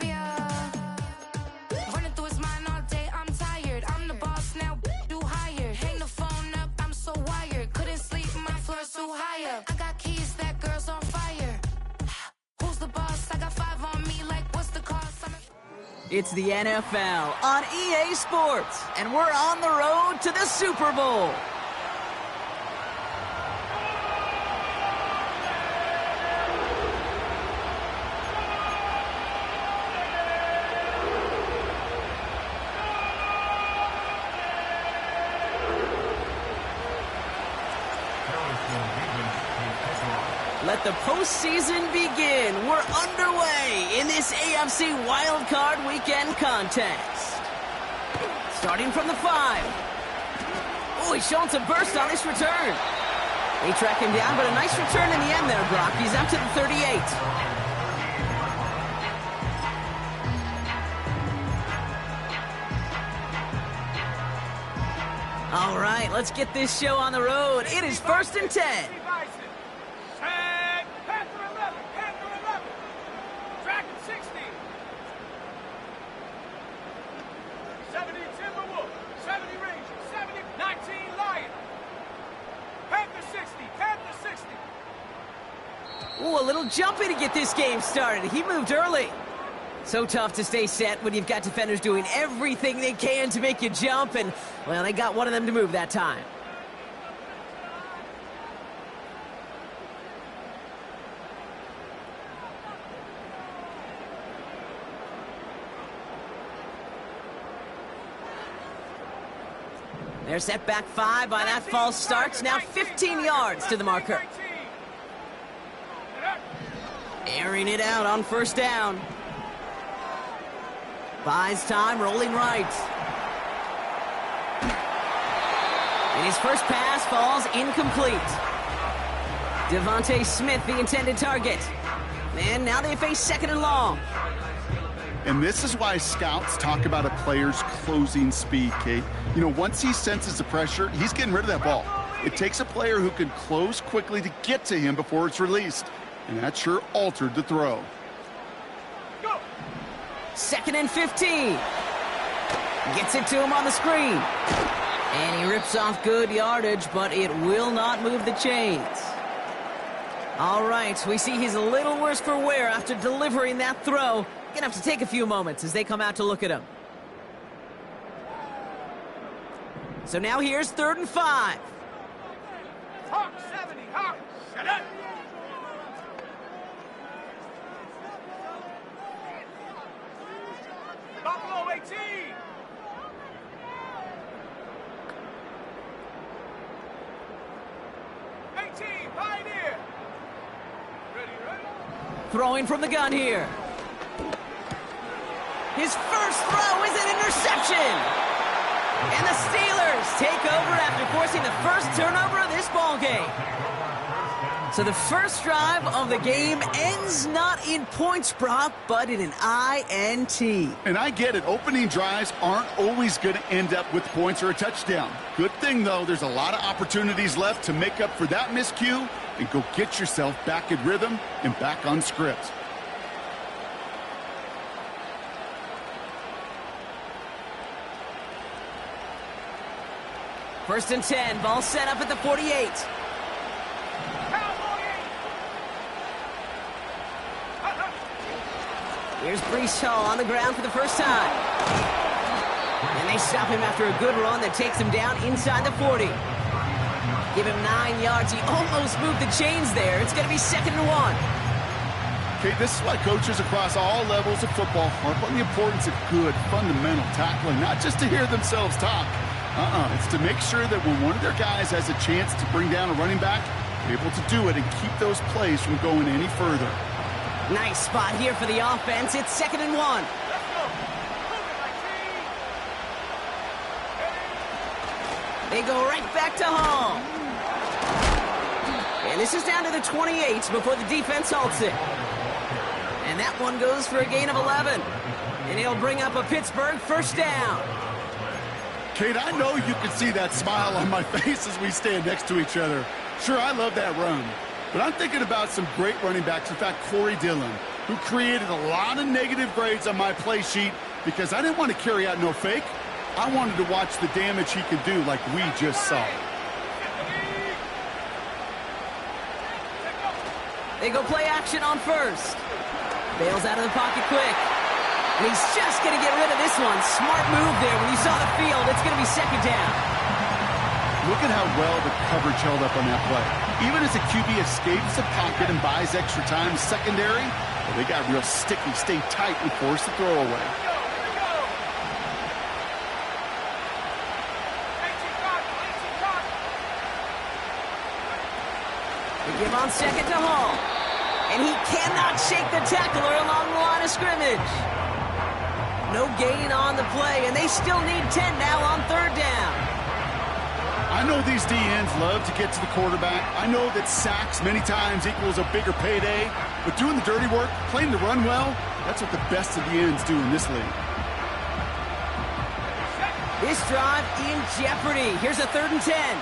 Yeah. Running through his mind all day, I'm tired. I'm the boss now, do higher. Hang the phone up, I'm so wired. Couldn't sleep, my floor's too high up. I got keys, that girl's on fire. Who's the boss? I got 5 on me, like what's the cost? It's the NFL on EA Sports, and we're on the road to the Super Bowl. Let the postseason begin. We're underway in this AFC Wildcard Weekend contest. Starting from the 5. Oh, he's showing some burst on this return. They track him down, but a nice return in the end there, Brock. He's up to the 38. All right, let's get this show on the road. It is 1st and 10. Ooh, a little jumpy to get this game started. He moved early. So tough to stay set when you've got defenders doing everything they can to make you jump, and, well, they got one of them to move that time. They're set back 5 by that false start. Now 15 yards to the marker. Airing it out on 1st down. Buys time, rolling right. And his first pass falls incomplete. Devontae Smith, the intended target. And now they face 2nd and long. And this is why scouts talk about a player's closing speed, Kate. You know, once he senses the pressure, he's getting rid of that ball. It takes a player who can close quickly to get to him before it's released. And that sure altered the throw. Go. 2nd and 15. Gets it to him on the screen. And he rips off good yardage, but it will not move the chains. All right, we see he's a little worse for wear after delivering that throw. Gonna have to take a few moments as they come out to look at him. So now here's 3rd and 5. Hawk 70, Hawk, shut up. Buffalo 18. Pioneer. Ready. Throwing from the gun here. His first throw is an interception. And the Steelers take over after forcing the first turnover of this ball game. So the first drive of the game ends not in points, Brock, but in an INT. And I get it. Opening drives aren't always going to end up with points or a touchdown. Good thing, though, there's a lot of opportunities left to make up for that miscue and go get yourself back in rhythm and back on script. First and 10, ball set up at the 48. Here's Breece Hall on the ground for the first time. And they stop him after a good run that takes him down inside the 40. Give him 9 yards. He almost moved the chains there. It's going to be 2nd and 1. Okay, this is why coaches across all levels of football harp on the importance of good, fundamental tackling, not just to hear themselves talk. It's to make sure that when one of their guys has a chance to bring down a running back, they're able to do it and keep those plays from going any further. Nice spot here for the offense. It's 2nd and 1. They go right back to Hall. And this is down to the 28 before the defense halts it. And that one goes for a gain of 11. And he'll bring up a Pittsburgh first down. Kate, I know you can see that smile on my face as we stand next to each other. Sure, I love that run. But I'm thinking about some great running backs. In fact, Corey Dillon, who created a lot of negative grades on my play sheet because I didn't want to carry out no fake. I wanted to watch the damage he could do like we just saw. They go play action on first. Bails out of the pocket quick. And he's just going to get rid of this one. Smart move there. When you saw the field, it's going to be second down. Look at how well the coverage held up on that play. Even as a QB escapes the pocket and buys extra time secondary, well, they got real sticky, stay tight, and force the throw away. They give on second to Hall. And he cannot shake the tackler along the line of scrimmage. No gain on the play, and they still need 10 now on third down. I know these DNs love to get to the quarterback. I know that sacks many times equals a bigger payday. But doing the dirty work, playing the run well, that's what the best of the ends do in this league. This drive in jeopardy. Here's a 3rd and 10.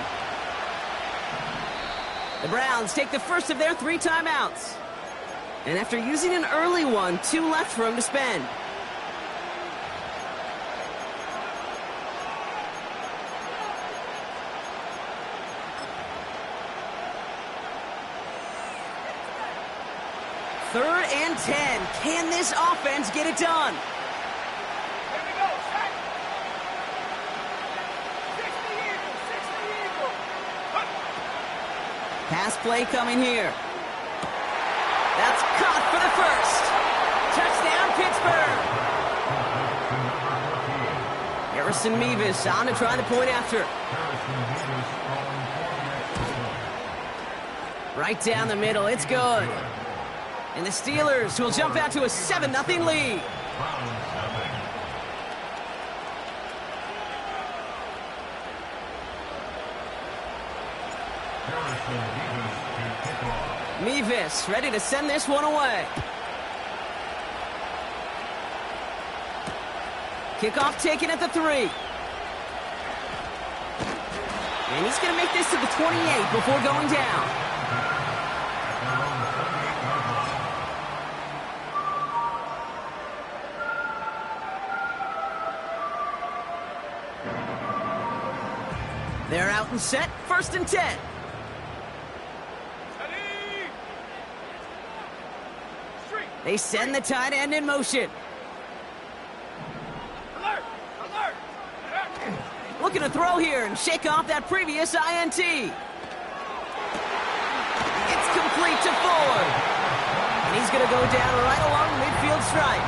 The Browns take the first of their 3 timeouts. And after using an early one, 2 left for him to spend. Third and 10. Can this offense get it done? Here we go, set. 60 Eagle. Pass play coming here. That's caught for the first. Touchdown, Pittsburgh. Harrison Mevis on to try the point after. Right down the middle. It's good. And the Steelers will jump out to a 7-0 lead. Mevis ready to send this one away. Kickoff taken at the 3. And he's going to make this to the 28 before going down. They're out and set. 1st and 10. They send the tight end in motion. Alert! Looking to throw here and shake off that previous INT. It's complete to Ford. And he's going to go down right along the midfield stripe.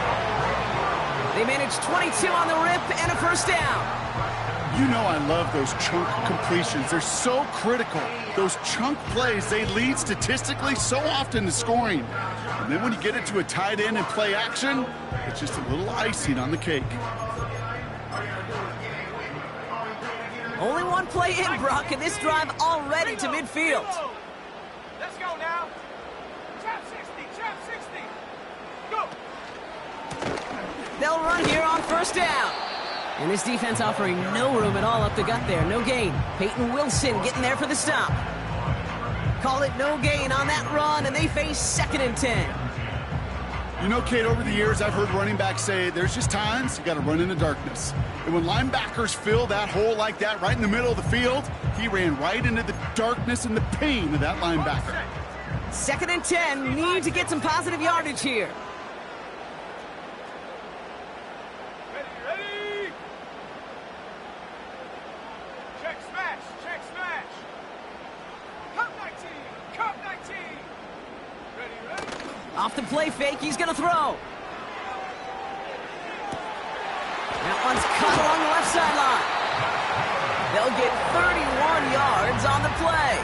They manage 22 on the rip and a first down. You know I love those chunk completions. They're so critical. Those chunk plays, they lead statistically so often to scoring. And then when you get it to a tight end and play action, it's just a little icing on the cake. Only one play in, Brock, and this drive already to midfield. Let's go now. Trap 60. Go. They'll run here on first down. And this defense offering no room at all up the gut there. No gain. Peyton Wilson getting there for the stop. Call it no gain on that run, and they face 2nd and 10. You know, Kate, over the years, I've heard running backs say there's just times you got to run in the darkness. And when linebackers fill that hole like that right in the middle of the field, he ran right into the darkness and the pain of that linebacker. 2nd and 10. Need to get some positive yardage here. Ready. Check smash. Cup 19. Ready. Off the play fake, he's going to throw. That one's caught along the left sideline. They'll get 31 yards on the play.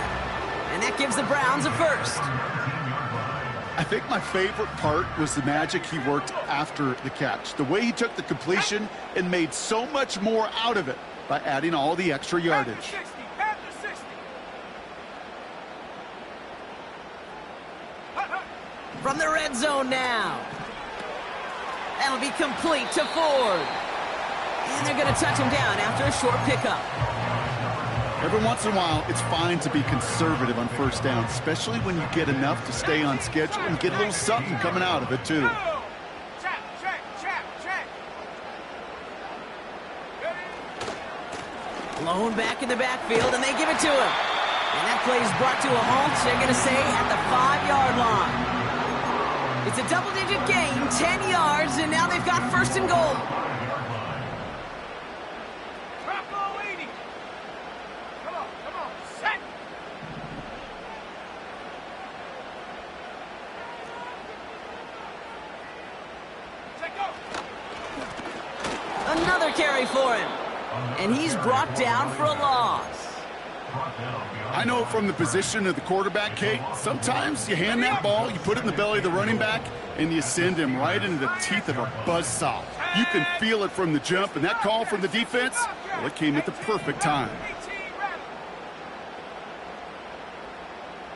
And that gives the Browns a first. I think my favorite part was the magic he worked after the catch. The way he took the completion and made so much more out of it by adding all the extra yardage. Path to 60. From the red zone now. That'll be complete to Ford. And they're going to touch him down after a short pickup. Every once in a while, it's fine to be conservative on first down, especially when you get enough to stay on schedule and get a little something coming out of it, too. Blown back in the backfield, and they give it to him. And that play is brought to a halt, they're going to say, at the 5-yard line. It's a double-digit gain, 10 yards, and now they've got first and goal. Another carry for him. And he's brought down for a loss. I know from the position of the quarterback, Kate, sometimes you hand that ball, you put it in the belly of the running back, and you send him right into the teeth of a buzzsaw. You can feel it from the jump, and that call from the defense, well, it came at the perfect time.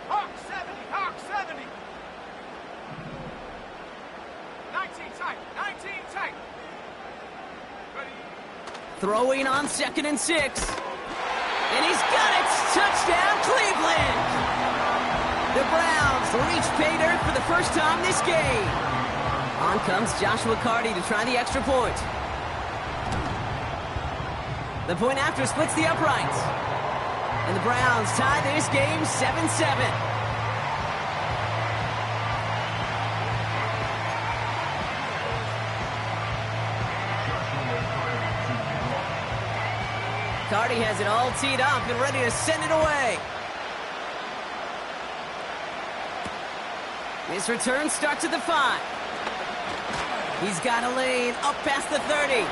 Hawk 70. 19 tight. Throwing on 2nd and 6. And he's got it! Touchdown, Cleveland! The Browns reach pay dirt for the first time this game. On comes Joshua Carty to try the extra point. The point after splits the uprights. And the Browns tie this game 7-7. Carty has it all teed up and ready to send it away. This return starts at the 5. He's got a lane up past the 30.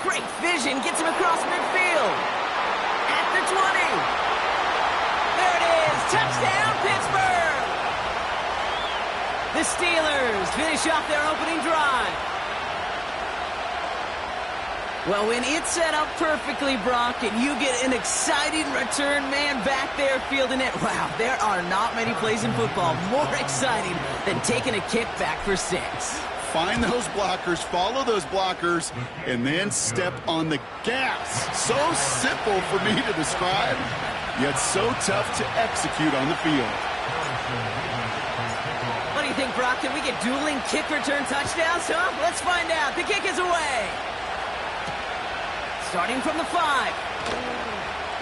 Great vision, gets him across midfield. At the 20. There it is, touchdown Pittsburgh! The Steelers finish off their opening drive. Well, when it's set up perfectly, Brock, and you get an exciting return man back there fielding it, wow, there are not many plays in football more exciting than taking a kick back for 6. Find those blockers, follow those blockers, and then step on the gas. So simple for me to describe, yet so tough to execute on the field. What do you think, Brock? Can we get dueling kick return touchdowns, huh? Let's find out. The kick is away. Starting from the 5.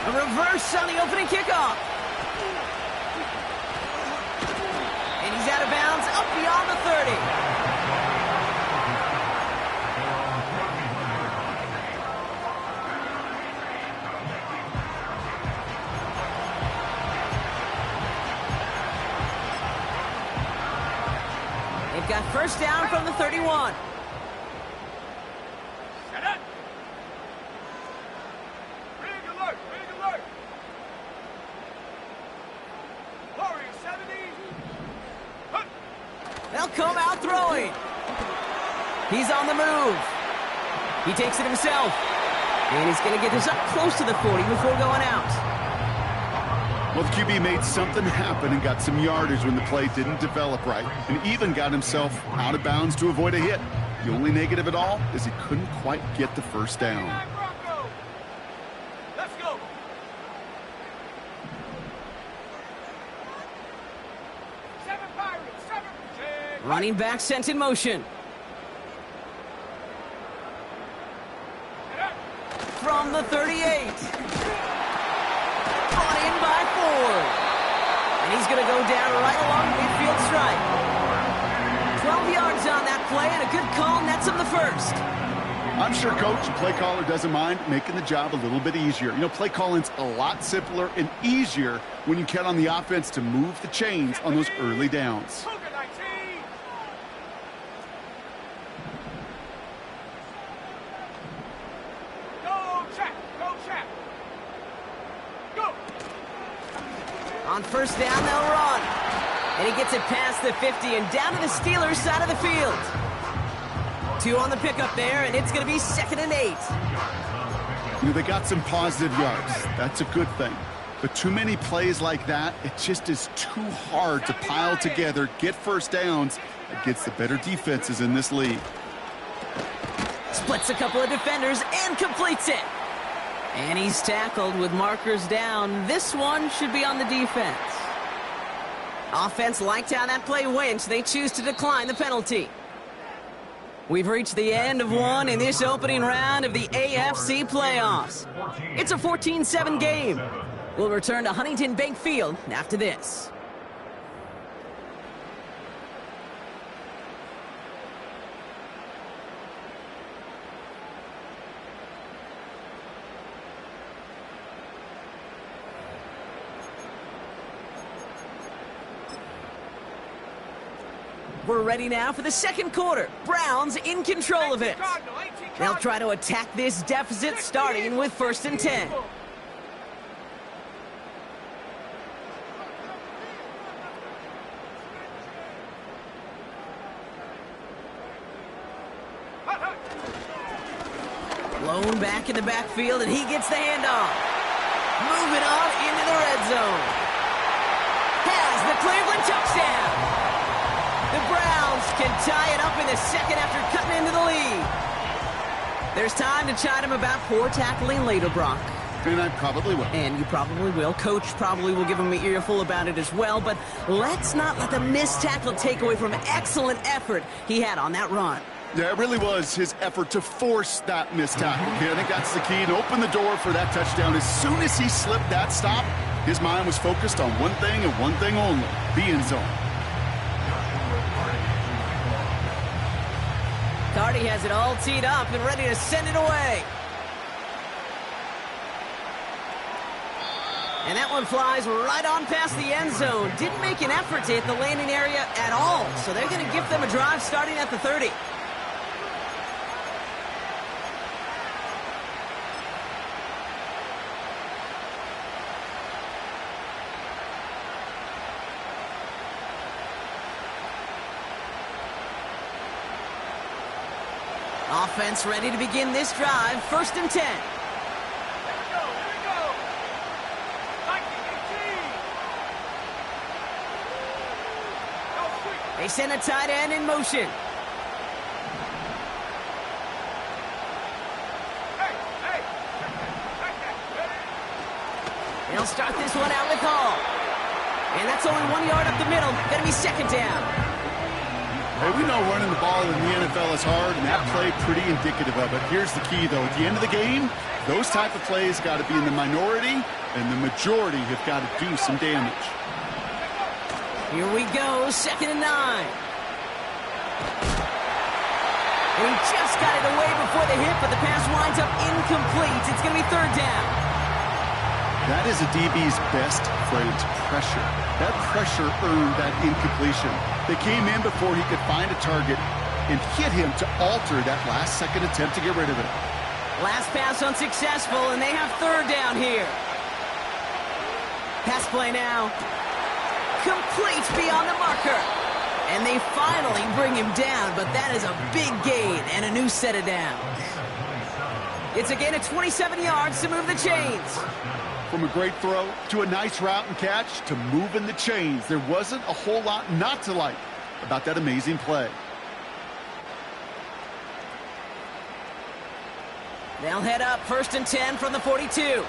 A reverse on the opening kickoff. And he's out of bounds up beyond the 30. They've got first down from the 31. They'll come out throwing. He's on the move. He takes it himself. And he's going to get this up close to the 40 before going out. Well, the QB made something happen and got some yardage when the play didn't develop right, and even got himself out of bounds to avoid a hit. The only negative at all is he couldn't quite get the first down. Let's go. Running back sent in motion. From the 38. Brought in by Ford. And he's going to go down right along midfield stripe. 12 yards on that play, and a good call nets him the first. I'm sure coach and play caller doesn't mind making the job a little bit easier. You know, play calling's a lot simpler and easier when you count on the offense to move the chains on those early downs. On first down, they'll run. And he gets it past the 50 and down to the Steelers' side of the field. 2 on the pickup there, and it's going to be 2nd and 8. You know, they got some positive yards. That's a good thing. But too many plays like that, it just is too hard to pile together, get first downs against the better defenses in this league. Splits a couple of defenders and completes it. And he's tackled with markers down. This one should be on the defense. Offense liked how that play went. They choose to decline the penalty. We've reached the end of one in this opening round of the AFC playoffs. It's a 14-7 game. We'll return to Huntington Bank Field after this. We're ready now for the second quarter. Browns in control of it. They'll try to attack this deficit starting with 1st and 10. Blown back in the backfield, and he gets the handoff. Moving on into the red zone. Has the Cleveland touchdown. The Browns can tie it up in the second after cutting into the lead. There's time to chide him about poor tackling later, Brock. And I probably will. And you probably will. Coach probably will give him an earful about it as well. But let's not let the missed tackle take away from excellent effort he had on that run. Yeah, it really was his effort to force that missed tackle. I think that's the key, to open the door for that touchdown. As soon as he slipped that stop, his mind was focused on one thing and one thing only, the end zone. Cardi has it all teed up and ready to send it away. And that one flies right on past the end zone. Didn't make an effort to hit the landing area at all. So they're going to give them a drive starting at the 30. Offense ready to begin this drive. 1st and 10. They send a tight end in motion. They'll start this one out with Hall. And that's only 1 yard up the middle. Going to be 2nd down. Hey, we know running the ball in the NFL is hard, and that play pretty indicative of it. Here's the key, though. At the end of the game, those type of plays got to be in the minority, and the majority have got to do some damage. Here we go, 2nd and 9. And he just got it away before the hit, but the pass winds up incomplete. It's going to be 3rd down. That is a DB's best friend, pressure. That pressure earned that incompletion. They came in before he could find a target and hit him to alter that last-second attempt to get rid of it. Last pass unsuccessful, and they have 3rd down here. Pass play now. Complete beyond the marker. And they finally bring him down, but that is a big gain and a new set of downs. It's a gain of 27 yards to move the chains. From a great throw to a nice route and catch to moving the chains, there wasn't a whole lot not to like about that amazing play. They'll head up 1st and 10 from the 42.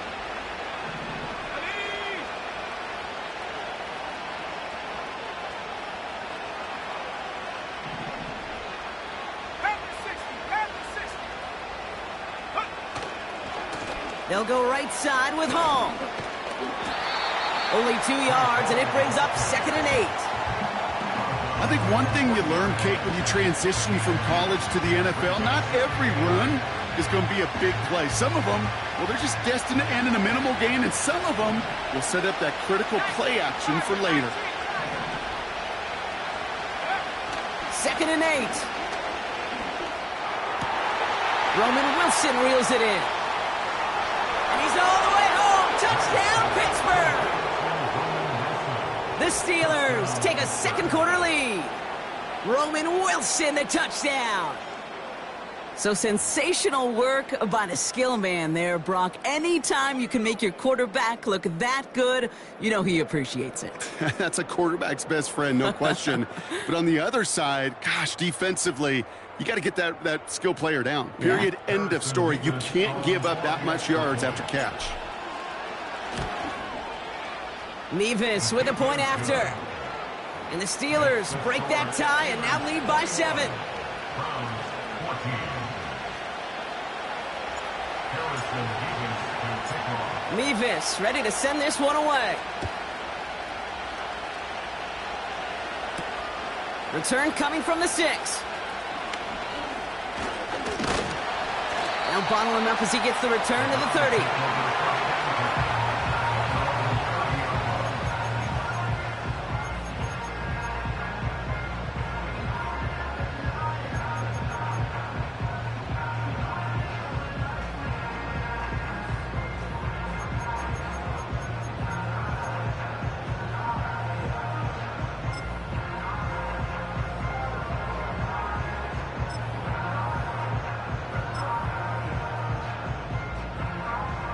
They'll go right side with Hall. Only 2 yards, and it brings up 2nd and 8. I think one thing you learn, Kate, when you transition from college to the NFL, not every run is going to be a big play. Some of them, well, they're just destined to end in a minimal gain, and some of them will set up that critical play action for later. 2nd and 8. Roman Wilson reels it in. And he's all the way home. Touchdown, Pittsburgh! The Steelers take a 2nd quarter lead. Roman Wilson, the touchdown. So sensational work by the skill man there, Brock. Anytime you can make your quarterback look that good, you know he appreciates it. That's a quarterback's best friend, no question. But on the other side, gosh, defensively, you got to get that skill player down. Period. Yeah. End of story. You can't give up that much yards after catch. Nevis with a point after. And the Steelers break that tie and now lead by 7. Nevis ready to send this one away. Return coming from the 6. Now bottle him up as he gets the return to the 30.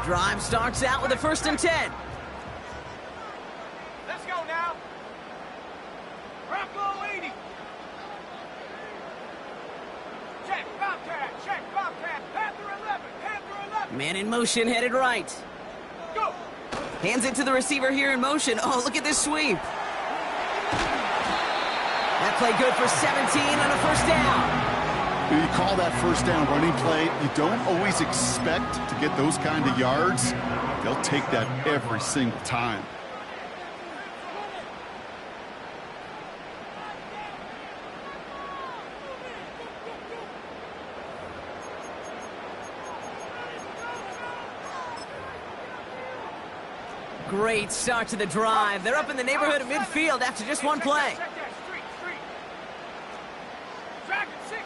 Drive starts out with a 1st and 10. Let's go now. Bronco 80. Check, Bobcat, Panther 11. Man in motion, headed right. Go. Hands it to the receiver here in motion. Oh, look at this sweep. That play good for 17 and a 1st down. You call that 1st down running play. You don't always expect to get those kind of yards. They'll take that every single time. Great start to the drive. They're up in the neighborhood of midfield after just one play. Check that. Street. Dragon 60.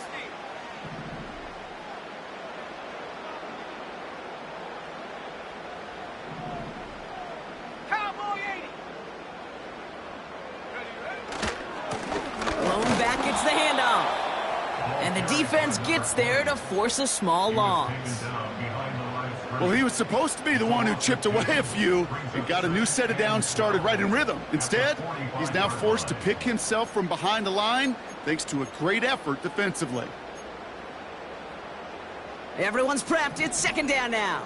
Cowboy 80. Ready. Lone back gets the handoff. And the defense gets there to force a small loss. Well, he was supposed to be the one who chipped away a few and got a new set of downs started right in rhythm. Instead, he's now forced to pick himself from behind the line thanks to a great effort defensively. Everyone's prepped. It's 2nd down now.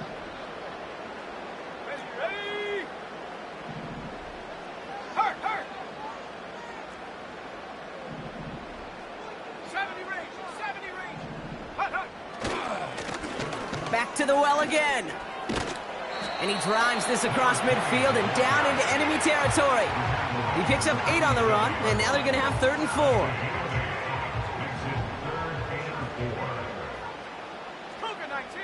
Ready. Hurt. 70 range. Hut. Back to the well again. And he drives this across midfield and down into enemy territory. He picks up 8 on the run, and now they're going to have 3rd and 4. Cougar 19.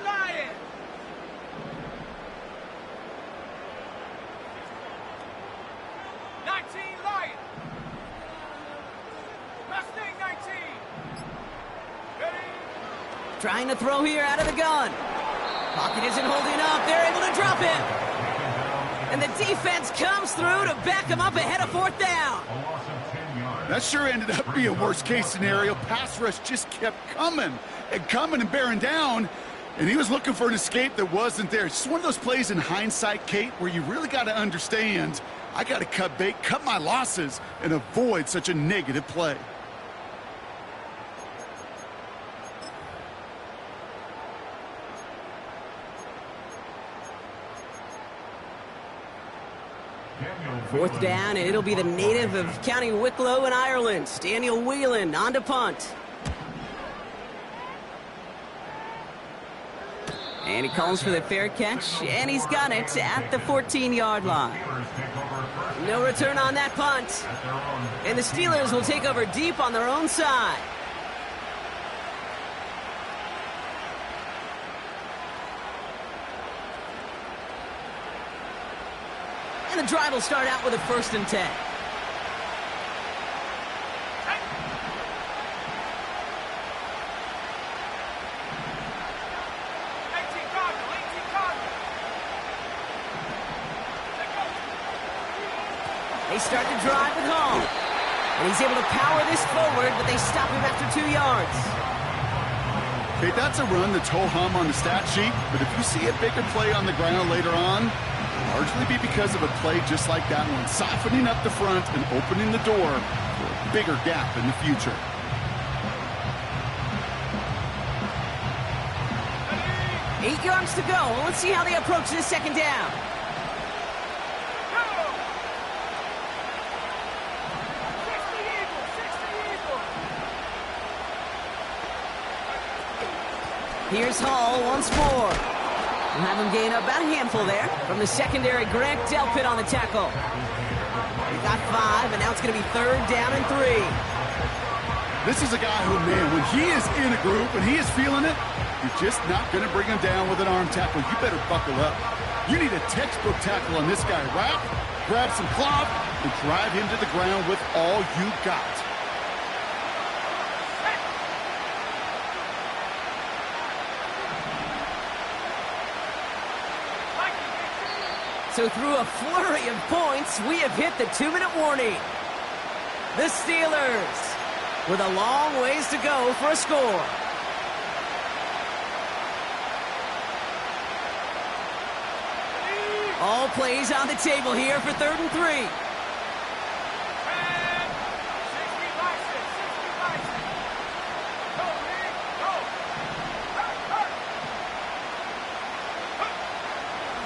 Lion. Lion. Mustang 19. Ready. Trying to throw here out of the gun. Pocket isn't holding up. They're able to drop him. And the defense comes through to back him up ahead of 4th down. That sure ended up being a worst-case scenario. Pass rush just kept coming and bearing down. And he was looking for an escape that wasn't there. It's just one of those plays in hindsight, Kate, where you really got to understand, I got to cut bait, cut my losses, and avoid such a negative play. Fourth down, and it'll be the native of County Wicklow in Ireland, Daniel Whelan, on to punt. And he calls for the fair catch, and he's got it at the 14-yard line. No return on that punt. And the Steelers will take over deep on their own side. And the drive will start out with a 1st and 10. They start to drive with Hall. And he's able to power this forward, but they stop him after 2 yards. Okay, that's a run that's ho-hum on the stat sheet, but if you see a bigger play on the ground later on, it'll largely be because of a play just like that one, softening up the front and opening the door for a bigger gap in the future. Eight yards to go. Well, let's see how they approach this second down. Here's Hall once more. We'll have him gain about a handful there. From the secondary, Grant Delpit on the tackle. He got 5, and now it's going to be 3rd down and 3. This is a guy who, man, when he is in a group and he is feeling it, you're just not going to bring him down with an arm tackle. You better buckle up. You need a textbook tackle on this guy. Wrap, grab some cloth, and drive him to the ground with all you got. So through a flurry of points, we have hit the 2-minute warning. The Steelers with a long ways to go for a score. All plays on the table here for 3rd and 3.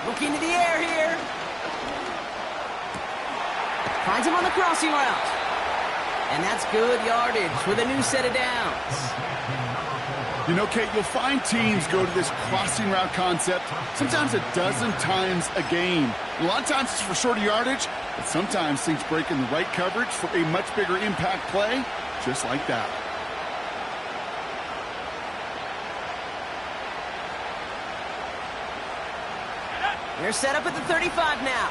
Looking to the air here. Finds him on the crossing route. And that's good yardage with a new set of downs. You know, Kate, you'll find teams go to this crossing route concept sometimes a dozen times a game. A lot of times it's for shorter yardage, but sometimes things break in the right coverage for a much bigger impact play, just like that. They're set up at the 35 now.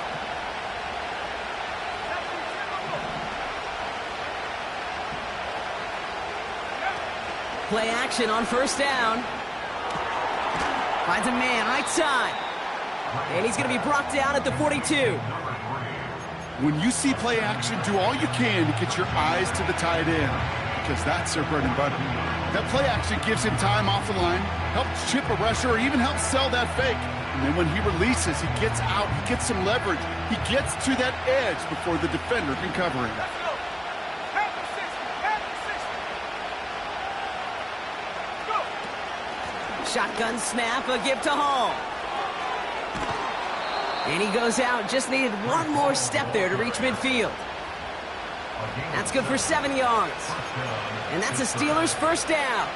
Play action on 1st down. Finds a man right side. And he's going to be brought down at the 42. When you see play action, do all you can to get your eyes to the tight end, because that's their bread and butter. That play action gives him time off the line, helps chip a rusher, or even helps sell that fake. And then when he releases, he gets out, he gets some leverage. He gets to that edge before the defender can cover him. Shotgun snap, a give to Hall. And he goes out, just needed one more step there to reach midfield. That's good for 7 yards. And that's a Steelers 1st down.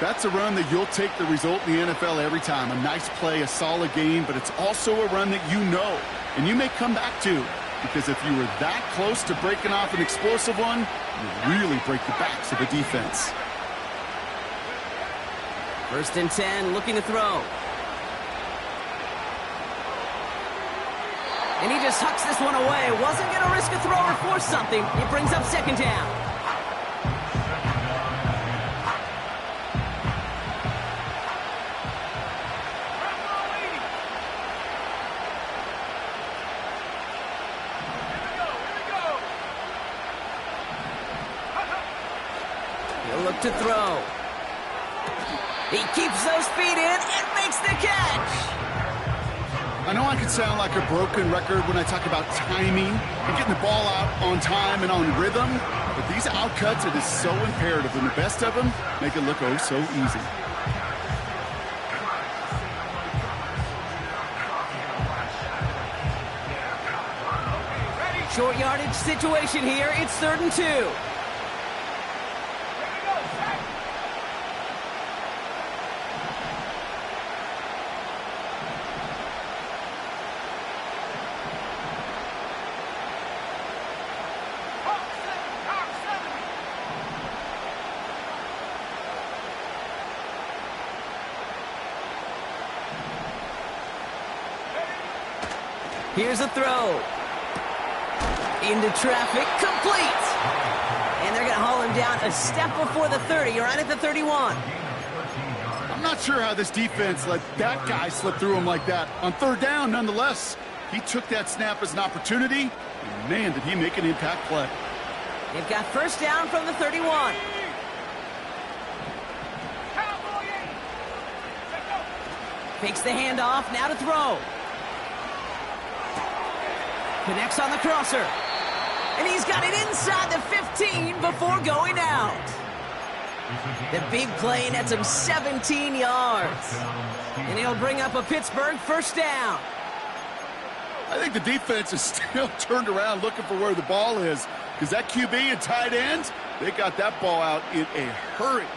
That's a run that you'll take the result in the NFL every time. A nice play, a solid game, but it's also a run that you know, and you may come back to, because if you were that close to breaking off an explosive one, you really break the backs of the defense. 1st and 10, looking to throw. And he just hucks this one away. Wasn't going to risk a throw or force something. It brings up 2nd down. He'll look to throw. He keeps those feet in and makes the catch. I know I can sound like a broken record when I talk about timing and getting the ball out on time and on rhythm, but these outcuts, it is so imperative, and the best of them make it look oh so easy. Short yardage situation here. It's 3rd and 2. Here's a throw. Into traffic, complete. And they're going to haul him down a step before the 30, right at the 31. I'm not sure how this defense let that guy slip through him like that. On 3rd down, nonetheless. He took that snap as an opportunity, and man, did he make an impact play. They've got first down from the 31. Fakes the handoff, now to throw. Connects on the crosser. And he's got it inside the 15 before going out. The big play nets him 17 yards. And he'll bring up a Pittsburgh first down. I think the defense is still turned around looking for where the ball is, because that QB and tight ends, they got that ball out in a hurry.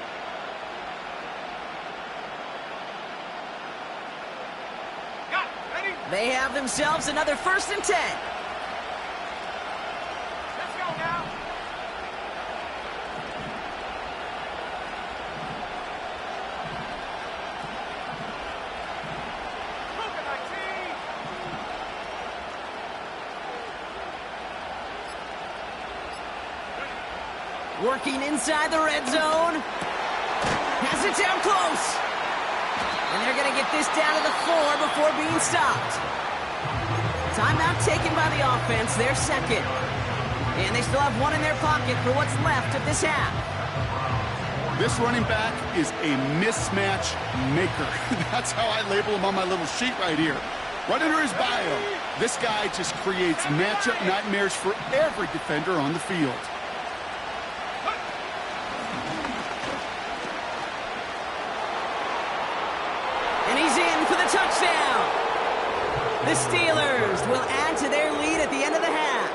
They have themselves another 1st and 10. Let's go now. Cougar 19. Working inside the red zone. Has it down close. And they're going to get this down to the 4 before being stopped. Timeout taken by the offense, their second. And they still have one in their pocket for what's left of this half. This running back is a mismatch maker. That's how I label him on my little sheet right here. Right under his bio, this guy just creates matchup nightmares for every defender on the field. And he's in for the touchdown. The Steelers will add to their lead at the end of the half.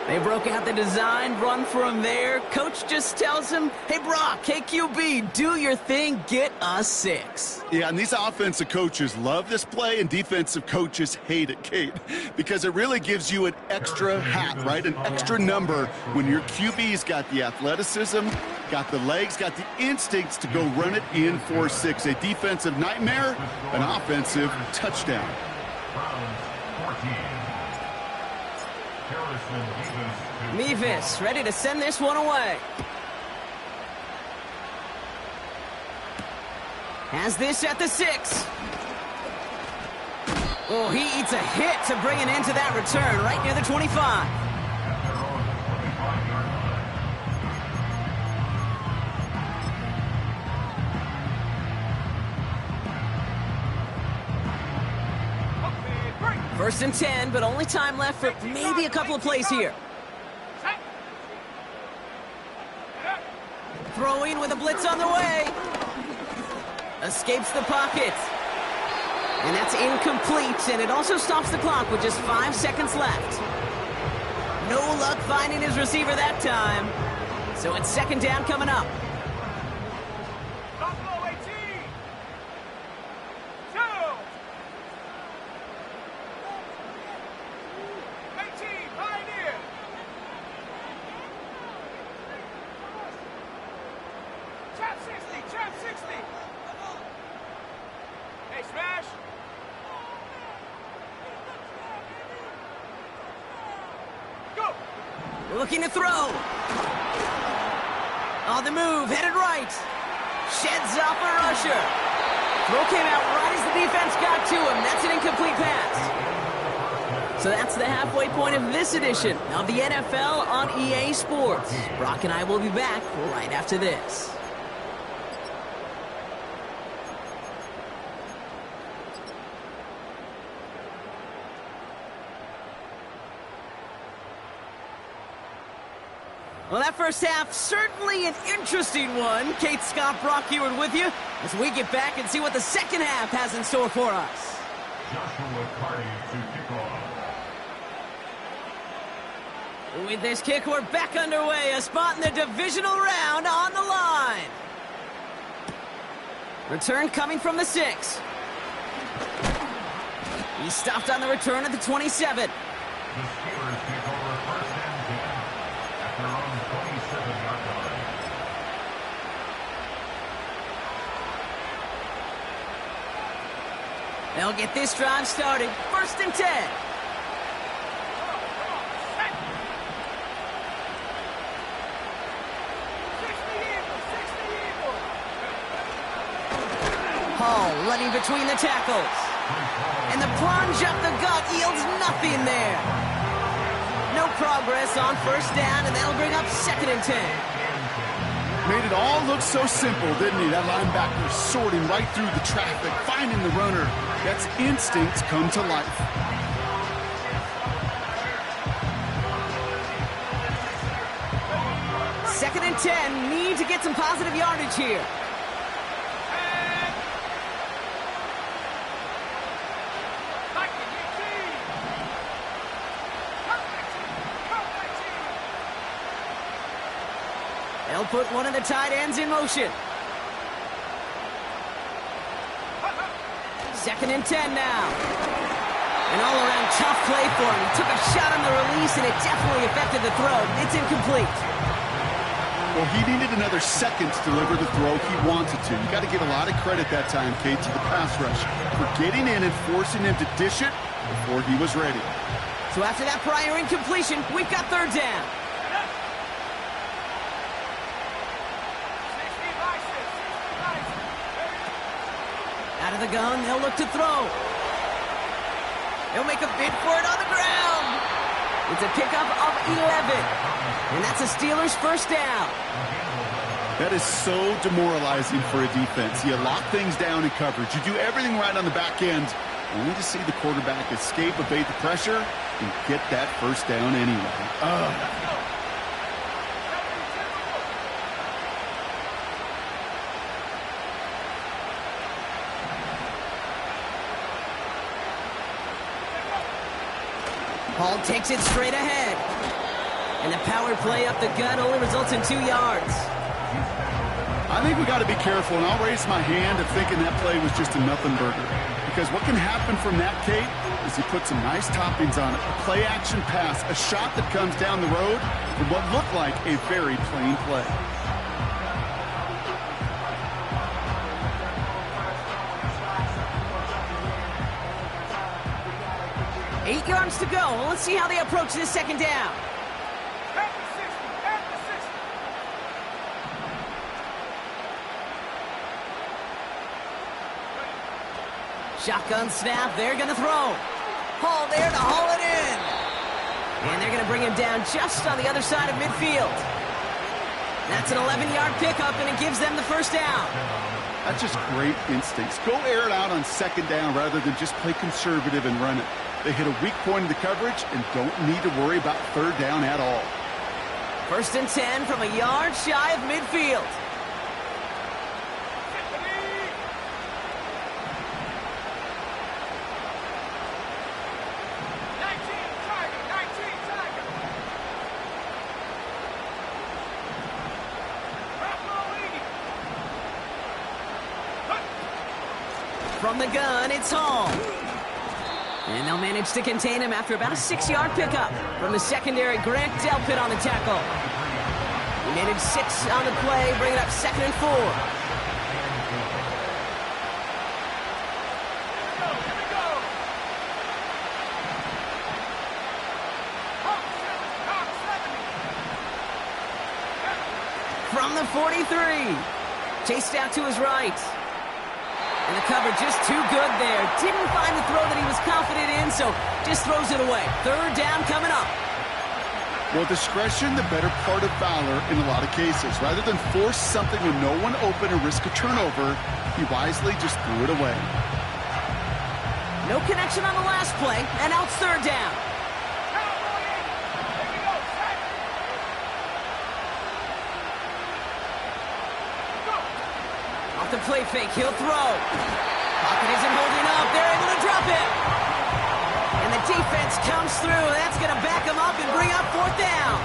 They broke out the design run from there. Coach just tells him, hey, Brock, hey, QB, do your thing, get us 6. Yeah, and these offensive coaches love this play, and defensive coaches hate it, Kate, because it really gives you an extra hat, right? An extra number when your QB's got the athleticism, got the legs, got the instincts to go run it in for 6. A defensive nightmare, an offensive touchdown. Mevis ready to send this one away. Has this at the 6. Oh, he eats a hit to bring it into that return right near the 25. First and 10, but only time left for maybe a couple of plays here. Throwing with a blitz on the way. Escapes the pocket. And that's incomplete, and it also stops the clock with just 5 seconds left. No luck finding his receiver that time. So it's second down coming up. Buffalo 18. 2. 18, Pioneer. Trap 60, trap 60. Hey, Smash. Go. Looking to throw. On the move, headed right. Sheds off a rusher. Throw came out right as the defense got to him. That's an incomplete pass. So that's the halfway point of this edition of the NFL on EA Sports. Brock and I will be back right after this. Well, that first half, certainly an interesting one. Kate, Scott, Brock Eward with you as we get back and see what the second half has in store for us. Joshua Carty to kick off. With this kick, we're back underway. A spot in the divisional round on the line. Return coming from the 6. He stopped on the return at the 27. The Steelers take over first and 10 at their own 27-yard line. They'll get this drive started. First and 10. Hall running between the tackles. And the plunge up the gut yields nothing there. No progress on first down, and that'll bring up 2nd and 10. Made it all look so simple, didn't he? That linebacker sorting right through the traffic, finding the runner. That's instincts come to life. Second and 10, need to get some positive yardage here. They'll put one of the tight ends in motion. 2nd and 10 now. An all-around tough play for him. He took a shot on the release, and it definitely affected the throw. It's incomplete. Well, he needed another second to deliver the throw he wanted to. You got to give a lot of credit that time, Kate, to the pass rush for getting in and forcing him to dish it before he was ready. So after that prior incompletion, we've got 3rd down. Out of the gun, they'll look to throw. They'll make a bid for it on the ground. It's a pickup of 11. And that's a Steelers' 1st down. That is so demoralizing for a defense. You lock things down in coverage. You do everything right on the back end, only to see the quarterback escape, evade the pressure, and get that 1st down anyway. Hall takes it straight ahead. And the power play up the gut only results in 2 yards. I think we got to be careful, and I'll raise my hand of thinking that play was just a nothing burger. Because what can happen from that, Kate, is he put some nice toppings on it. A play-action pass, a shot that comes down the road from what looked like a very plain play. Eight yards to go. Let's see how they approach this 2nd down. Shotgun snap, they're going to throw. Hall there to haul it in. And they're going to bring him down just on the other side of midfield. That's an 11-yard pickup, and it gives them the 1st down. That's just great instincts. Go air it out on 2nd down rather than just play conservative and run it. They hit a weak point in the coverage and don't need to worry about 3rd down at all. 1st and 10 from a yard shy of midfield. From the gun, it's Hall. And they'll manage to contain him after about a 6-yard pickup from the secondary. Grant Delpit on the tackle. He managed 6 on the play, bringing up 2nd and 4. From the 43. Chased out to his right. And the cover just too good there. Didn't find the throw that he was confident in, so just throws it away. 3rd down coming up. Well, discretion, the better part of valor in a lot of cases. Rather than force something with no one open and risk a turnover, he wisely just threw it away. No connection on the last play, and now it's 3rd down. Off the play fake, he'll throw. Pocket isn't holding up. They're able to drop it. And the defense comes through. That's going to back them up and bring up 4th down.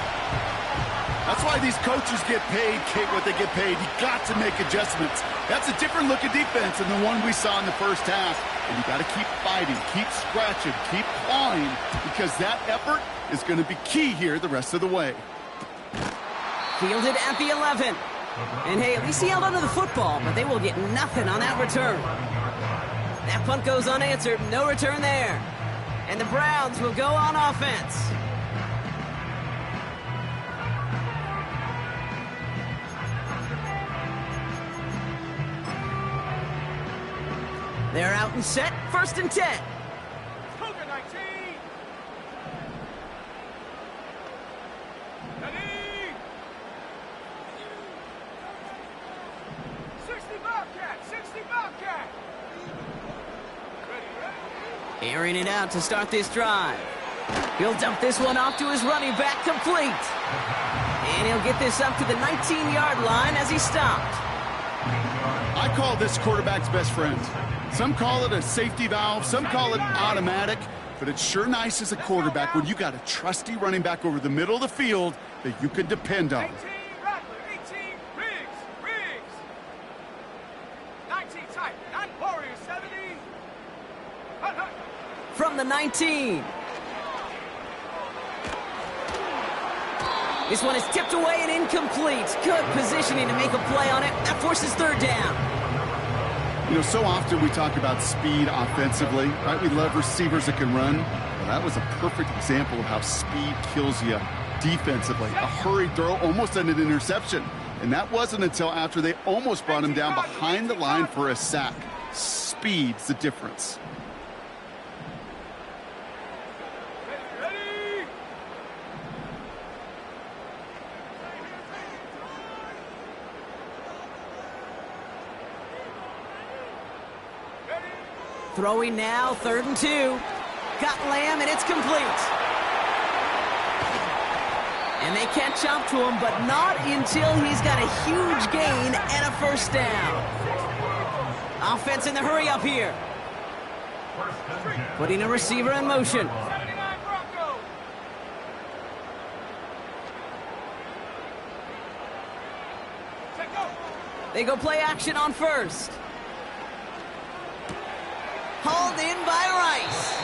That's why these coaches get paid, Kate, what they get paid. You got to make adjustments. That's a different look at defense than the one we saw in the 1st half. And you got to keep fighting, keep scratching, keep clawing, because that effort is going to be key here the rest of the way. Fielded at the 11. And hey, at least he held onto the football, but they will get nothing on that return. That punt goes unanswered, no return there. And the Browns will go on offense. They're out and set. 1st and 10. Cougar 19. Ready. 60 Bobcat. 60 Bobcat. Ready. Airing it out to start this drive. He'll dump this one off to his running back, complete. And he'll get this up to the 19-yard line as he stopped. I call this quarterback's best friend. Some call it a safety valve, some call it automatic, but it's sure nice as a quarterback when you got a trusty running back over the middle of the field that you can depend on. 18 Rattler. 18 Riggs. 19 Type. 9 Warriors. 70. Hut, hut. From the 19. This one is tipped away and incomplete. Good positioning to make a play on it. That forces 3rd down. You know, so often we talk about speed offensively, right? We love receivers that can run. Well, that was a perfect example of how speed kills you defensively. A hurried throw, almost an interception. And that wasn't until after they almost brought him down behind the line for a sack. Speed's the difference. Ready. Throwing now, 3rd and 2. Got Lamb, and it's complete. And they catch up to him, but not until he's got a huge gain and a 1st down. Offense in the hurry up here. Putting a receiver in motion. 79 Broncos. Take go. They go play action on 1st. Hauled in by Rice.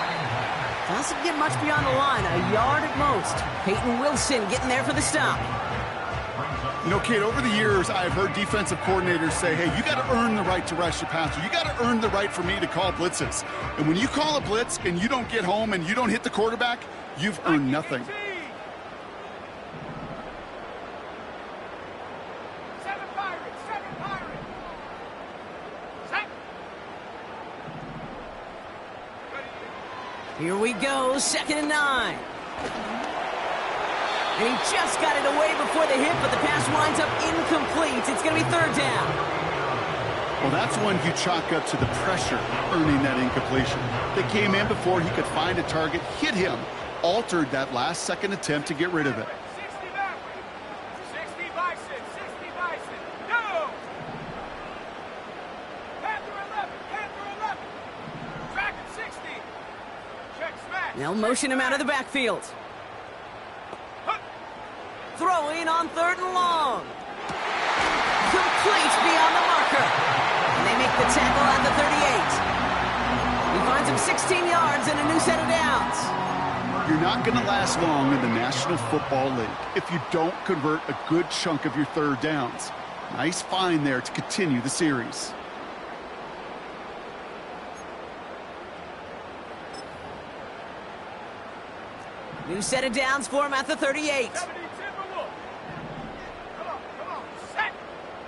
Doesn't get much beyond the line, a yard at most. Peyton Wilson getting there for the stop. You know, Kate, over the years, I've heard defensive coordinators say, hey, you got to earn the right to rush your passer. You got to earn the right for me to call blitzes. And when you call a blitz and you don't get home and you don't hit the quarterback, you've earned nothing. 7 Pirates. 7 Pirates. Set. Here we go, 2nd and 9. And he just got it away before the hit, but the pass winds up incomplete. It's going to be 3rd down. Well, that's one you chalk up to the pressure earning that incompletion. They came in before he could find a target, hit him, altered that last-second attempt to get rid of it. 60 that way. 60 Bison. 60 Bison. No. Panther 11. Panther 11. Dragon 60. Check smash. They'll motion him out of the backfield. Throwing on 3rd and long. Complete beyond the marker. And they make the tackle at the 38. He finds him 16 yards and a new set of downs. You're not going to last long in the National Football League if you don't convert a good chunk of your 3rd downs. Nice find there to continue the series. New set of downs for him at the 38. 70 Timberwolf. Come on. Set.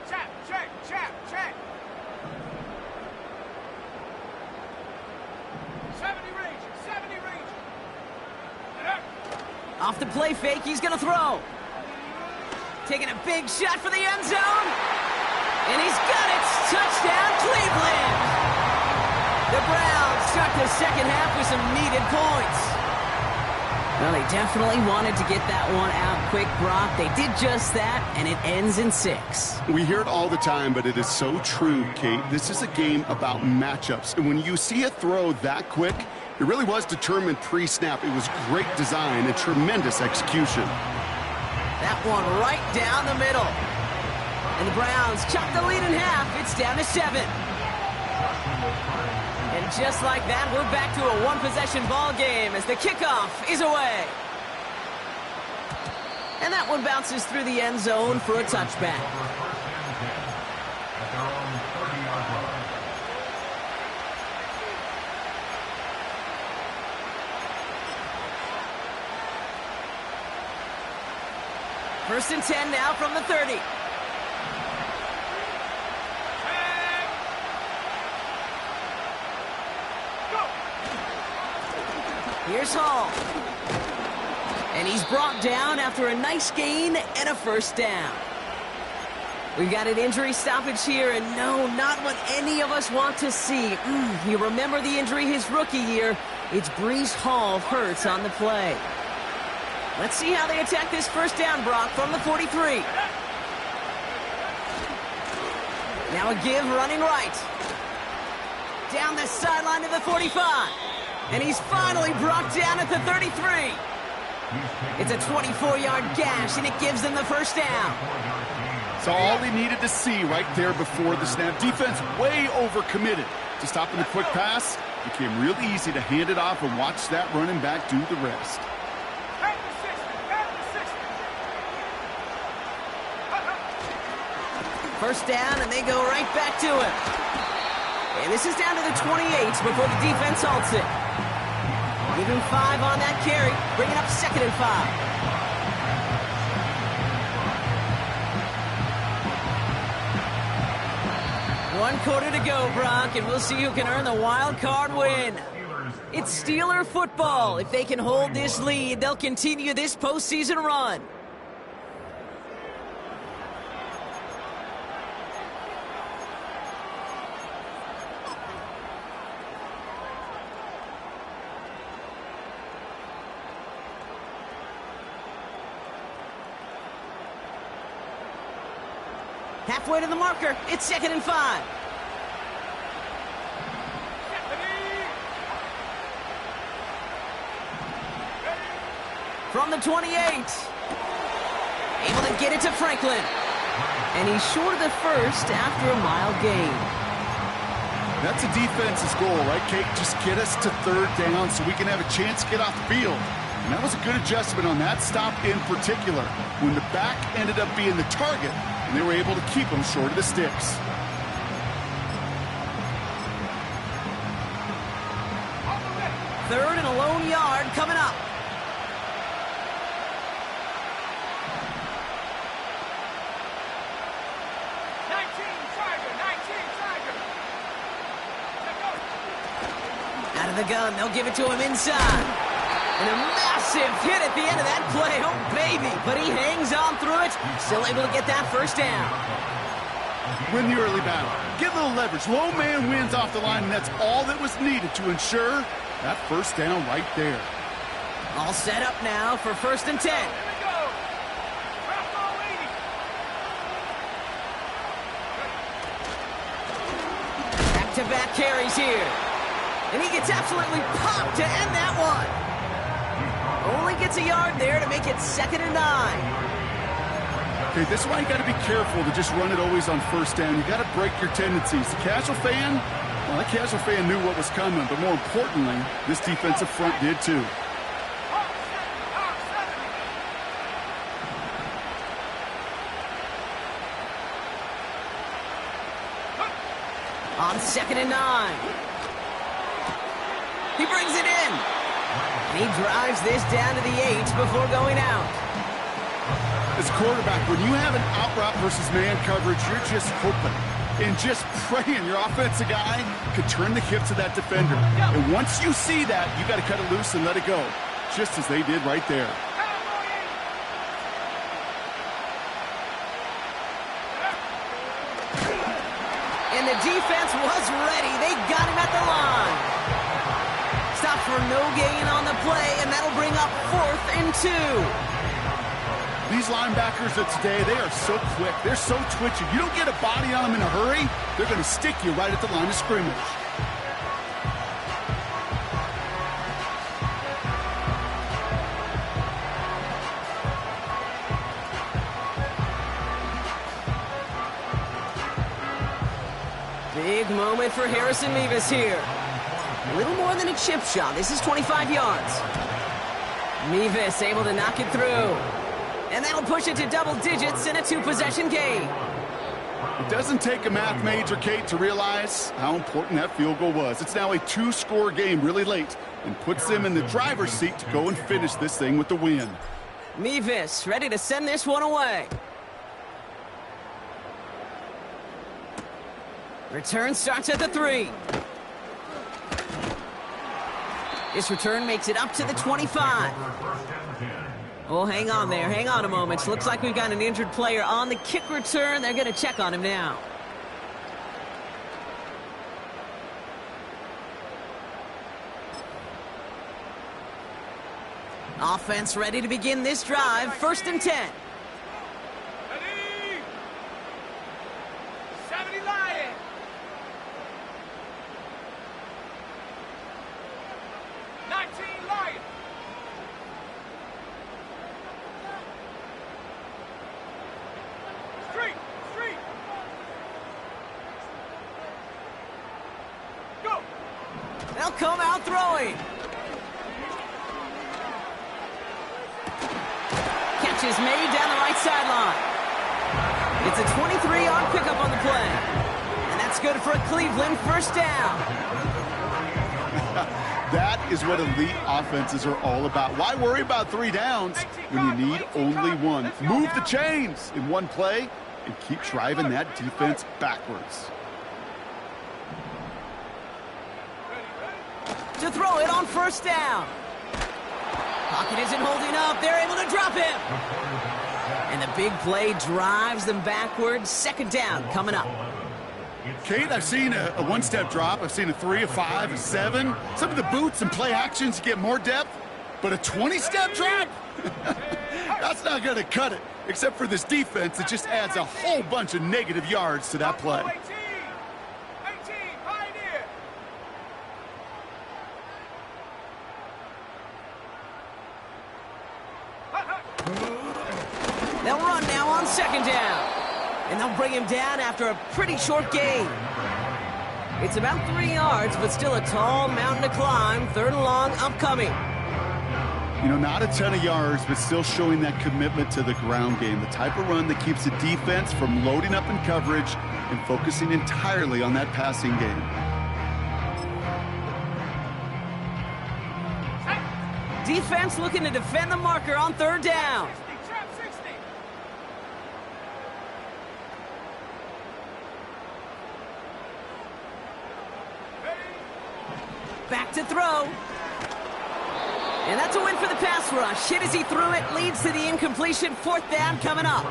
Chap, check. 70 Rangers. 70 Rangers. Off the play fake, he's going to throw. Taking a big shot for the end zone. And he's got it. Touchdown, Cleveland. The Browns start the 2nd half with some needed points. Well, they definitely wanted to get that one out quick, Brock. They did just that, and it ends in 6. We hear it all the time, but it is so true, Kate. This is a game about matchups. And when you see a throw that quick, it really was determined pre-snap. It was great design and tremendous execution. That one right down the middle. And the Browns chop the lead in half. It's down to 7. And just like that, we're back to a one-possession ball game as the kickoff is away. And that one bounces through the end zone for a touchback. First and 10 now from the 30. Here's Hall. And he's brought down after a nice gain and a first down. We've got an injury stoppage here, and no, not what any of us want to see. You remember the injury his rookie year. It's Breece Hall hurts on the play. Let's see how they attack this first down, Brock, from the 43. Now a give running right. Down the sideline to the 45. And he's finally brought down at the 33. It's a 24-yard gash, and it gives them the first down. So all he needed to see right there before the snap. Defense way overcommitted to stopping the quick pass. Became really easy to hand it off and watch that running back do the rest. First down, and they go right back to him. And this is down to the 28 before the defense halts it. Even 5 on that carry, bringing up 2nd and 5. 1 quarter to go, Brock, and we'll see who can earn the wild card win. It's Steeler football. If they can hold this lead, they'll continue this postseason run. Halfway to the marker, it's 2nd and 5. From the 28. Able to get it to Franklin. And he's short of the first after a mile gain. That's a defense's goal, right, Kate? Just get us to 3rd down so we can have a chance to get off the field. And that was a good adjustment on that stop in particular, when the back ended up being the target, and they were able to keep him short of the sticks. Third and a lone yard coming up. Out of the gun, they'll give it to him inside. And a massive hit at the end of that play. Oh, baby. But he hangs on through it. Still able to get that first down. Win the early battle. Get a little leverage. Low man wins off the line, and that's all that was needed to ensure that first down right there. All set up now for 1st and 10. Back-to-back carries here. And he gets absolutely popped to end that one. Only gets a yard there to make it 2nd and 9. Okay, this is why you got to be careful to just run it always on first down. You got to break your tendencies. The casual fan, well, that casual fan knew what was coming, but more importantly, this defensive front did too. On 2nd and 9. He brings it in. And he drives this down to the 8 before going out. As quarterback, when you have an out route versus man coverage, you're just hoping and just praying your offensive guy could turn the hips of that defender. And once you see that, you got to cut it loose and let it go, just as they did right there. And the defense was ready. They got him at the line. Stop for no gain on the play, and that'll bring up 4th and 2. These linebackers of today, they are so quick. They're so twitchy. You don't get a body on them in a hurry, they're going to stick you right at the line of scrimmage. Big moment for Harrison Mevis here. A little more than a chip shot. This is 25 yards. Mevis able to knock it through. And that'll push it to double digits in a 2-possession game. It doesn't take a math major, Kate, to realize how important that field goal was. It's now a 2-score game really late and puts them in the driver's seat to go and finish this thing with the win. Mevis ready to send this one away. Return starts at the 3. This return makes it up to the 25. Oh, hang on there. Hang on a moment. Looks like we've got an injured player on the kick return. They're going to check on him now. Offense ready to begin this drive. 1st and 10. Ready? 70 Lion. Lion. Street. Go. They'll come out throwing. Catch is made down the right sideline. It's a 23-yard pickup on the play. And that's good for a Cleveland 1st down. That is what elite offenses are all about. Why worry about 3 downs when you need only one? Move the chains in one play and keep driving that defense backwards. To throw it on 1st down. Pocket isn't holding up. They're able to drop him. And the big play drives them backwards. 2nd down coming up. Kate, I've seen a one-step drop. I've seen a 3, a 5, a 7. Some of the boots and play actions get more depth, but a 20-step drop? That's not going to cut it. Except for this defense, it just adds a whole bunch of negative yards to that play. 18, Pioneer. They'll run now on 2nd down. And they'll bring him down after a pretty short gain. It's about 3 yards, but still a tall mountain to climb. 3rd and long upcoming. You know, not a ton of yards, but still showing that commitment to the ground game. The type of run that keeps the defense from loading up in coverage and focusing entirely on that passing game. Defense looking to defend the marker on 3rd down. Trap 60. Back to throw. And that's a win for the pass rush. Hit as he threw it, leads to the incompletion. 4th down coming up.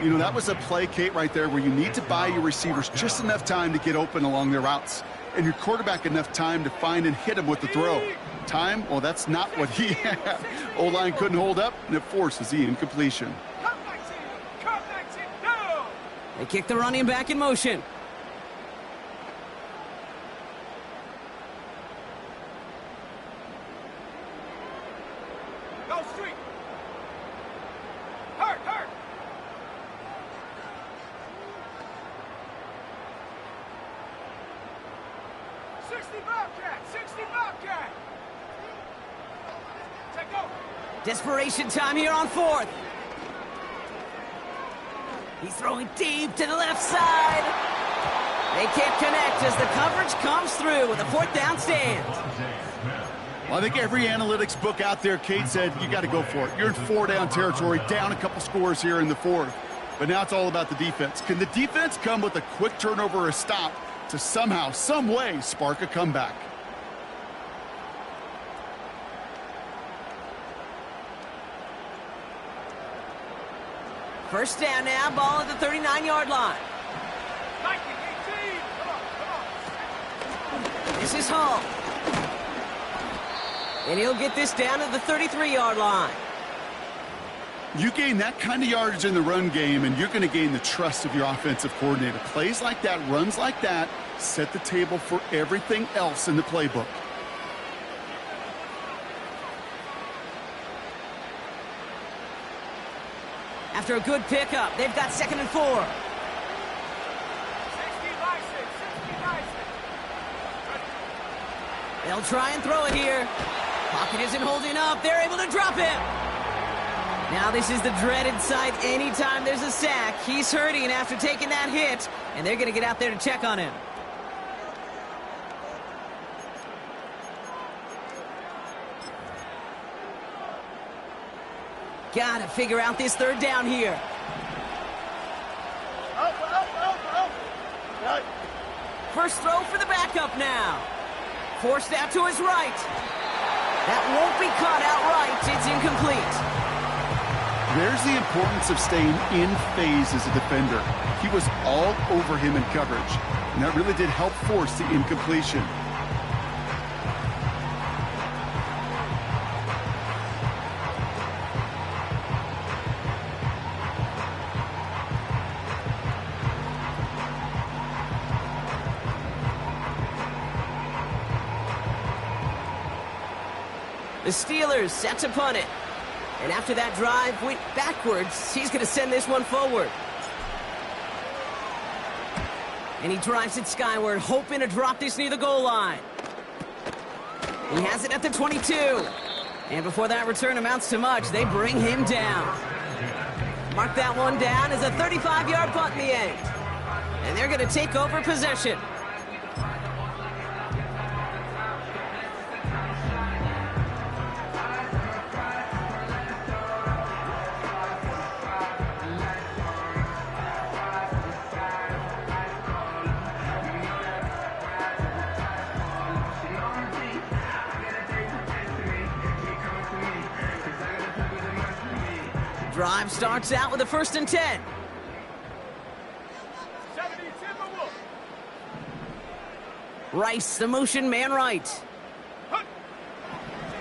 You know, that was a play, Kate, right there where you need to buy your receivers just enough time to get open along their routes. And your quarterback enough time to find and hit him with the throw. Time? Well, that's not what he had. O-line couldn't hold up, and it forces the incompletion. Come back to go. They kick the running back in motion. Go street. Hurt. 60 Bobcat. Take go. Desperation time here on 4th. He's throwing deep to the left side. They can't connect as the coverage comes through with a 4th down stand. Well, I think every analytics book out there, Kate, said you got to go for it. You're in 4-down territory, down a couple scores here in the 4th. But now it's all about the defense. Can the defense come with a quick turnover or a stop to somehow, some way, spark a comeback? First down now, ball at the 39-yard line. 18. This is Hall. And he'll get this down to the 33-yard line. You gain that kind of yardage in the run game, and you're going to gain the trust of your offensive coordinator. Plays like that, runs like that, set the table for everything else in the playbook. After a good pickup, they've got 2nd and 4. 60 license. They'll try and throw it here. Pocket isn't holding up. They're able to drop him. Now this is the dreaded sight anytime there's a sack. He's hurting after taking that hit, and they're going to get out there to check on him. Got to figure out this 3rd down here. First throw for the backup now. Forced out to his right. That won't be caught outright. It's incomplete. There's the importance of staying in phase as a defender. He was all over him in coverage, and that really did help force the incompletion. The Steelers set to punt it. And after that drive went backwards, he's going to send this one forward. And he drives it skyward, hoping to drop this near the goal line. He has it at the 22. And before that return amounts to much, they bring him down. Mark that one down as a 35-yard punt in the end. And they're going to take over possession. Drive starts out with a 1st and 10. 70 Timberwolves. Rice, the motion man right.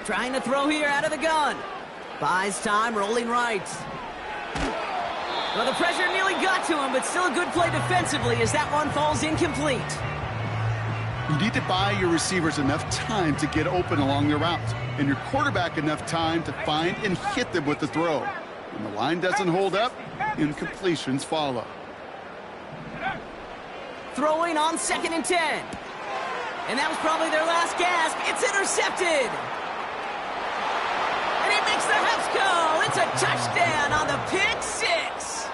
Trying to throw here out of the gun. Buys time, rolling right. Well, the pressure nearly got to him, but still a good play defensively as that one falls incomplete. You need to buy your receivers enough time to get open along their route, and your quarterback enough time to find and hit them with the throw. When the line doesn't hold up, incompletions follow. Throwing on 2nd and 10. And that was probably their last gasp. It's intercepted. And he makes the Huffs go. It's a touchdown on the pick 6.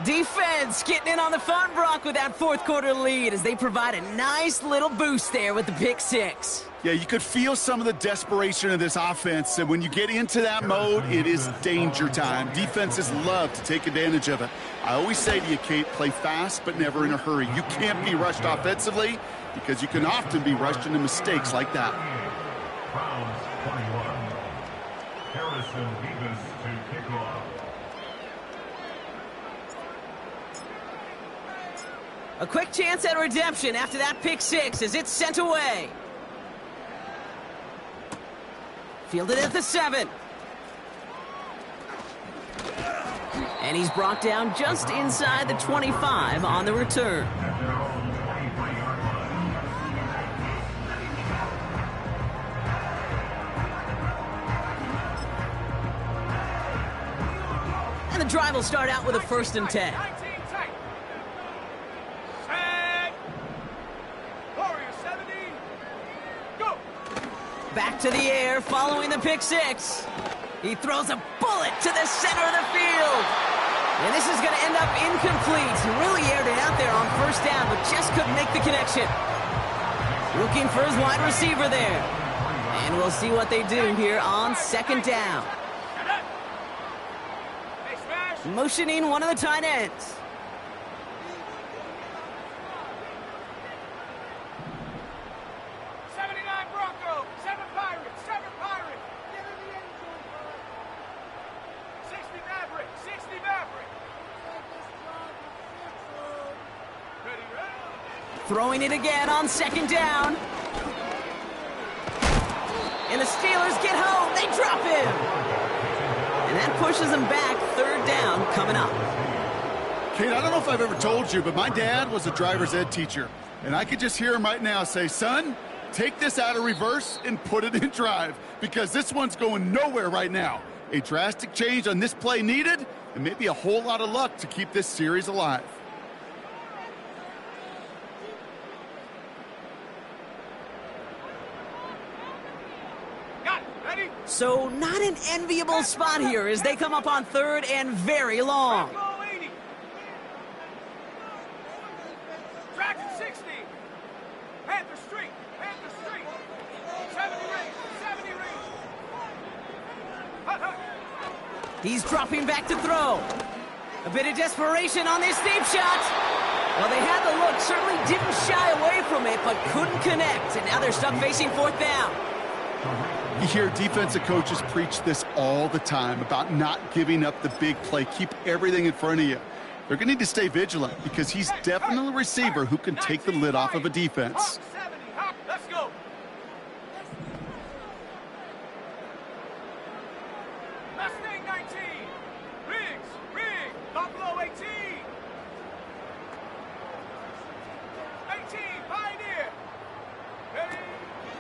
Defense getting in on the fun, Brock, with that 4th quarter lead as they provide a nice little boost there with the pick 6. Yeah, you could feel some of the desperation of this offense, and when you get into that mode, it is danger time. Defenses love to take advantage of it. I always say to you, Kate, play fast but never in a hurry. You can't be rushed offensively because you can often be rushed into mistakes like that. Browns 21. Harrison Beavis to kick off. A quick chance at redemption after that pick 6 as it's sent away. Fielded at the 7. And he's brought down just inside the 25 on the return. And the drive will start out with a 1st and 10. Back to the air, following the pick 6. He throws a bullet to the center of the field. And this is going to end up incomplete. He really aired it out there on 1st down, but just couldn't make the connection. Looking for his wide receiver there. And we'll see what they do here on 2nd down. Motioning one of the tight ends. Throwing it again on 2nd down. And the Steelers get home. They drop him. And that pushes them back. 3rd down coming up. Kate, I don't know if I've ever told you, but my dad was a driver's ed teacher. And I could just hear him right now say, son, take this out of reverse and put it in drive. Because this one's going nowhere right now. A drastic change on this play needed, and maybe a whole lot of luck to keep this series alive. So not an enviable spot here as they come up on 3rd and very long. Dragon 60. Panther Street. 70 rings. He's dropping back to throw. A bit of desperation on this deep shot. Well, they had the look, certainly didn't shy away from it, but couldn't connect. And now they're stuck facing fourth down. You hear defensive coaches preach this all the time about not giving up the big play. Keep everything in front of you. They're going to need to stay vigilant because he's definitely a receiver who can take the lid off of a defense. Let's go. Mustang 19. Riggs. Buffalo 18. 18, Pioneer. Ready?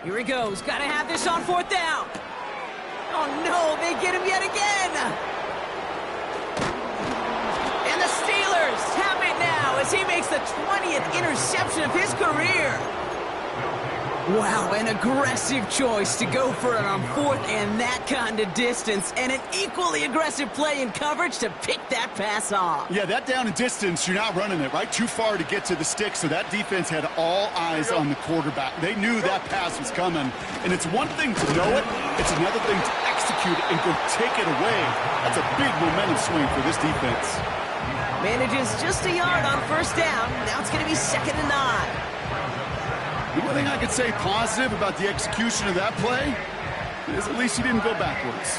Here he goes. Got to have this on fourth down. Oh, no. They get him yet again. And the Steelers have it now as he makes the 20th interception of his career. Wow, an aggressive choice to go for it on fourth and that kind of distance, and an equally aggressive play in coverage to pick that pass off. Yeah, that down and distance, you're not running it, right? Too far to get to the stick, so that defense had all eyes on the quarterback. They knew that pass was coming, and it's one thing to know it, it's another thing to execute it and go take it away. That's a big momentum swing for this defense. Manages just a yard on first down. Now it's going to be 2nd and 9. The one thing I could say positive about the execution of that play is at least he didn't go backwards.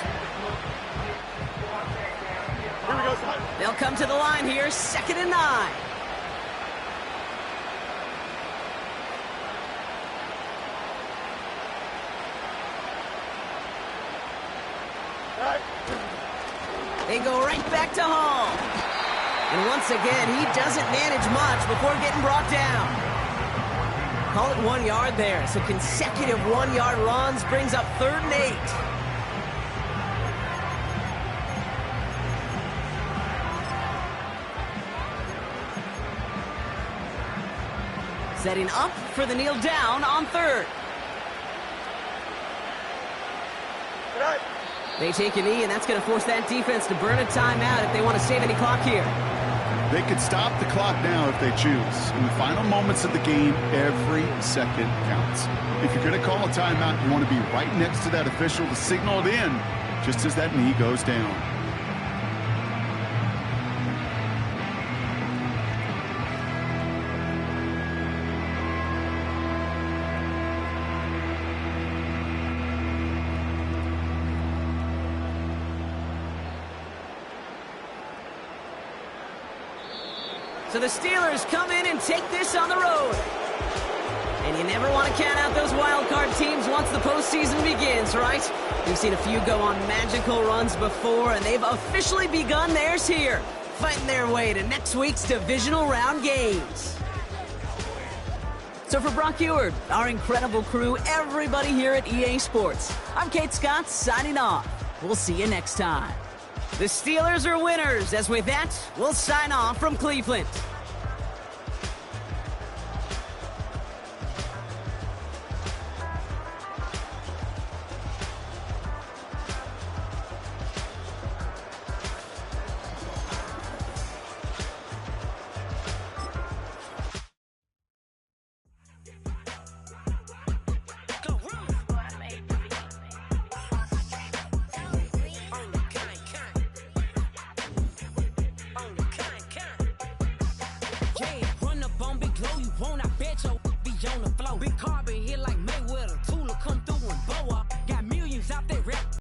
Here we go, son. They'll come to the line here, 2nd and 9. They go right back to home. And once again, he doesn't manage much before getting brought down. Call it 1 yard there. So consecutive 1 yard runs brings up 3rd and 8. Setting up for the kneel down on 3rd. They take a knee, and that's going to force that defense to burn a timeout if they want to save any clock here. They could stop the clock now if they choose. In the final moments of the game, every second counts. If you're going to call a timeout, you want to be right next to that official to signal it in just as that knee goes down. So the Steelers come in and take this on the road. And you never want to count out those wild card teams once the postseason begins, right? We've seen a few go on magical runs before, and they've officially begun theirs here, fighting their way to next week's divisional round games. So for Brock Eward, our incredible crew, everybody here at EA Sports, I'm Kate Scott signing off. We'll see you next time. The Steelers are winners, as with that, we'll sign off from Cleveland. Run up on Big Glow, you won't